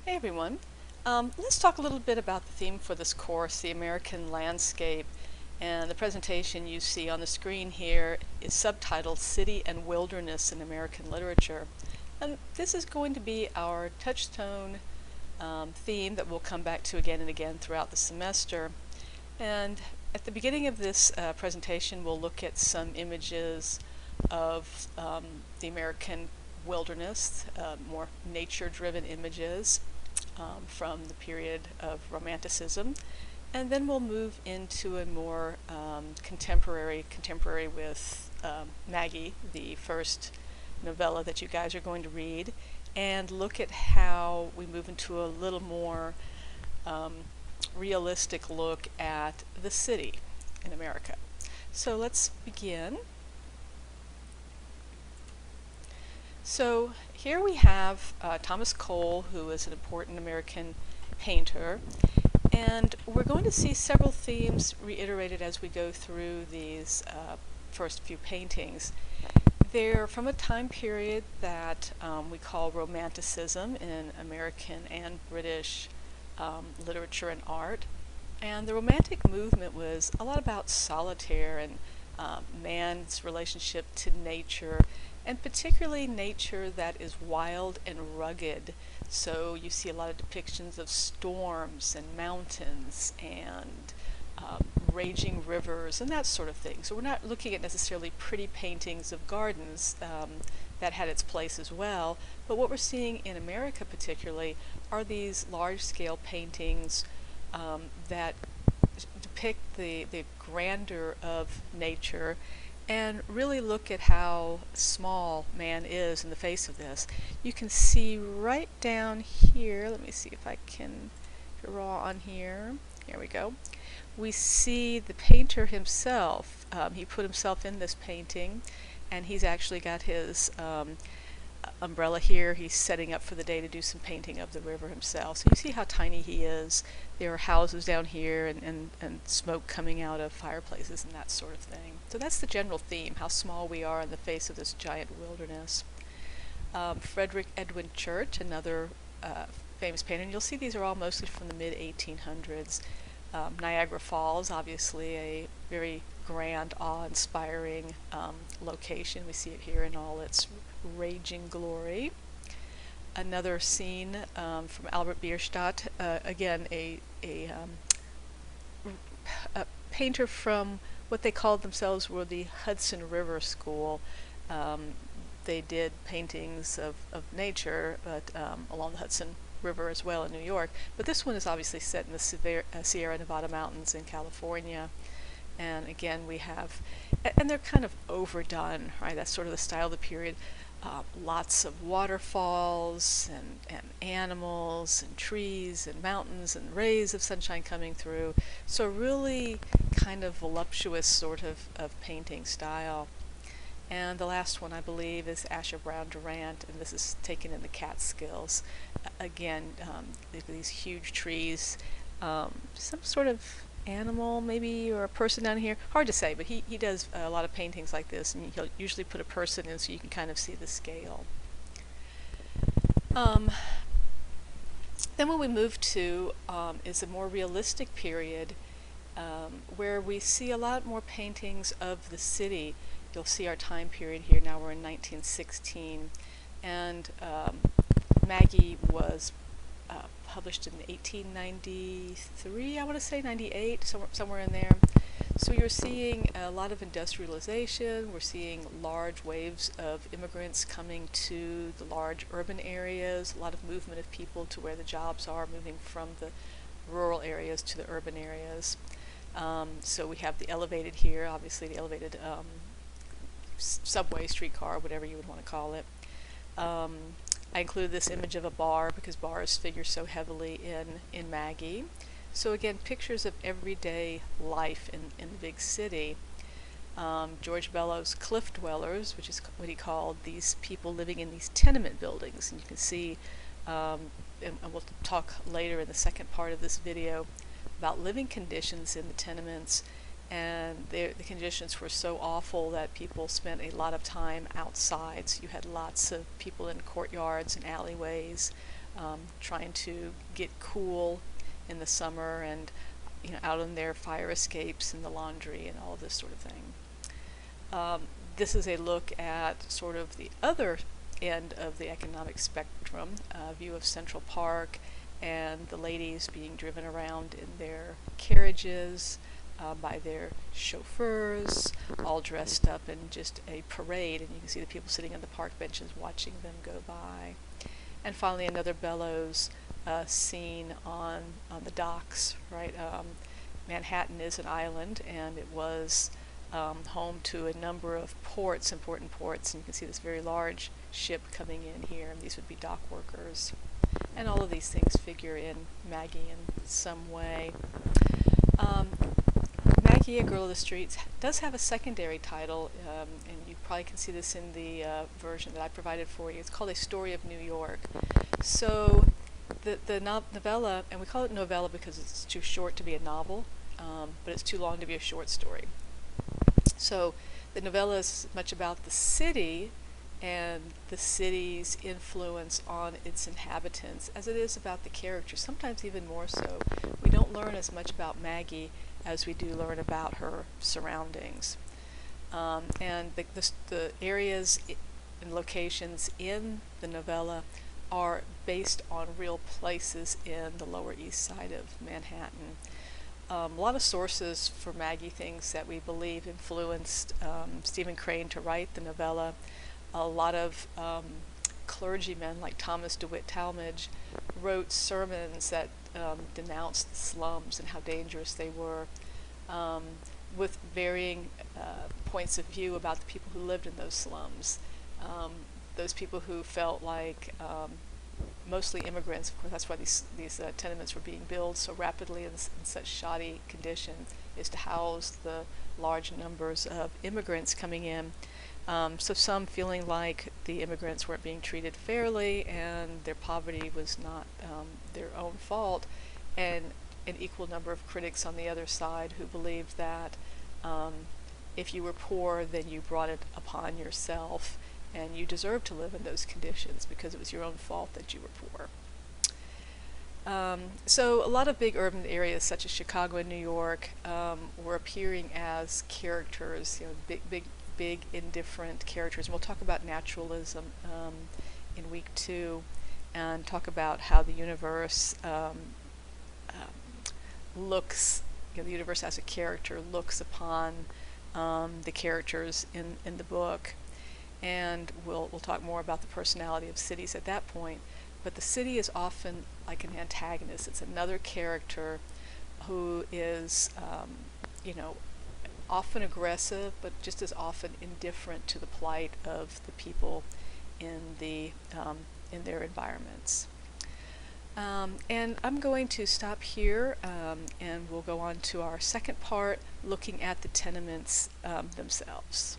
Hey everyone. Let's talk a little bit about the theme for this course, the American landscape. And the presentation you see on the screen here is subtitled City and Wilderness in American Literature. And this is going to be our touchstone theme that we'll come back to again and again throughout the semester. And at the beginning of this presentation, we'll look at some images of the American wilderness, more nature-driven images from the period of Romanticism. And then we'll move into a more contemporary with Maggie, the first novella that you guys are going to read, and look at how we move into a little more realistic look at the city in America. So let's begin. So here we have Thomas Cole, who is an important American painter, and we're going to see several themes reiterated as we go through these first few paintings. They're from a time period that we call Romanticism in American and British literature and art. And the Romantic movement was a lot about solitaire and man's relationship to nature, and particularly nature that is wild and rugged. So you see a lot of depictions of storms and mountains and raging rivers and that sort of thing. So we're not looking at necessarily pretty paintings of gardens. That had its place as well, but what we're seeing in America particularly are these large-scale paintings that depict the grandeur of nature and really look at how small man is in the face of this. You can see right down here, let me see if I can draw on here. Here we go. We see the painter himself. He put himself in this painting, and he's actually got his umbrella here. He's setting up for the day to do some painting of the river himself. So you see how tiny he is. There are houses down here and smoke coming out of fireplaces and that sort of thing. So that's the general theme, how small we are in the face of this giant wilderness. Frederick Edwin Church, another famous painter, and you'll see these are all mostly from the mid-1800s. Niagara Falls, obviously a very grand, awe-inspiring location. We see it here in all its raging glory. Another scene from Albert Bierstadt, again a painter from what they called themselves were the Hudson River School. They did paintings of nature, but along the Hudson River as well in New York. But this one is obviously set in the Sierra Nevada mountains in California. And again, we have, and they're kind of overdone, right? That's sort of the style of the period. Lots of waterfalls and animals and trees and mountains and rays of sunshine coming through. So really kind of voluptuous sort of painting style. And the last one, I believe, is Asher Brown Durant, and this is taken in the Catskills. Again, these huge trees, some sort of animal maybe, or a person down here. Hard to say, but he does a lot of paintings like this, and he'll usually put a person in so you can kind of see the scale. Then what we move to is a more realistic period where we see a lot more paintings of the city. You'll see our time period here. Now we're in 1916, and Maggie was published in 1893, I want to say 98, somewhere in there. So you're seeing a lot of industrialization. We're seeing large waves of immigrants coming to the large urban areas, a lot of movement of people to where the jobs are, moving from the rural areas to the urban areas. So we have the elevated here, obviously the elevated subway, streetcar, whatever you would want to call it. I include this image of a bar because bars figure so heavily in Maggie. So again, pictures of everyday life in the big city. George Bellows' Cliff Dwellers, which is what he called these people living in these tenement buildings. And you can see, and we'll talk later in the second part of this video about living conditions in the tenements. And the conditions were so awful that people spent a lot of time outside. So you had lots of people in courtyards and alleyways, trying to get cool in the summer, and out on their fire escapes and the laundry and all of this sort of thing. This is a look at sort of the other end of the economic spectrum, a view of Central Park and the ladies being driven around in their carriages by their chauffeurs, all dressed up in just a parade, and you can see the people sitting on the park benches watching them go by. And finally, another bellows scene on the docks, right? Manhattan is an island, and it was home to a number of ports, important ports, and you can see this very large ship coming in here, and these would be dock workers. And all of these things figure in Maggie in some way. Maggie, A Girl of the Streets, does have a secondary title, and you probably can see this in the version that I provided for you. It's called A Story of New York. So the novella, and we call it novella because it's too short to be a novel, but it's too long to be a short story. So the novella is much about the city and the city's influence on its inhabitants as it is about the characters, sometimes even more so. We don't learn as much about Maggie as we do learn about her surroundings. And the areas and locations in the novella are based on real places in the Lower East Side of Manhattan. A lot of sources for Maggie, things that we believe influenced Stephen Crane to write the novella. A lot of clergymen like Thomas DeWitt Talmage wrote sermons that denounced the slums and how dangerous they were, with varying points of view about the people who lived in those slums. Those people who felt like, mostly immigrants, of course that's why these tenements were being built so rapidly in such shoddy condition, is to house the large numbers of immigrants coming in. So some feeling like the immigrants weren't being treated fairly and their poverty was not their own fault, and an equal number of critics on the other side who believed that if you were poor, then you brought it upon yourself and you deserved to live in those conditions because it was your own fault that you were poor. So a lot of big urban areas such as Chicago and New York were appearing as characters, big indifferent characters. And we'll talk about naturalism in week 2, and talk about how the universe looks, the universe as a character looks upon the characters in the book. And we'll talk more about the personality of cities at that point. But the city is often like an antagonist. It's another character who is, often aggressive, but just as often indifferent to the plight of the people in their environments. And I'm going to stop here, and we'll go on to our second part, looking at the tenements themselves.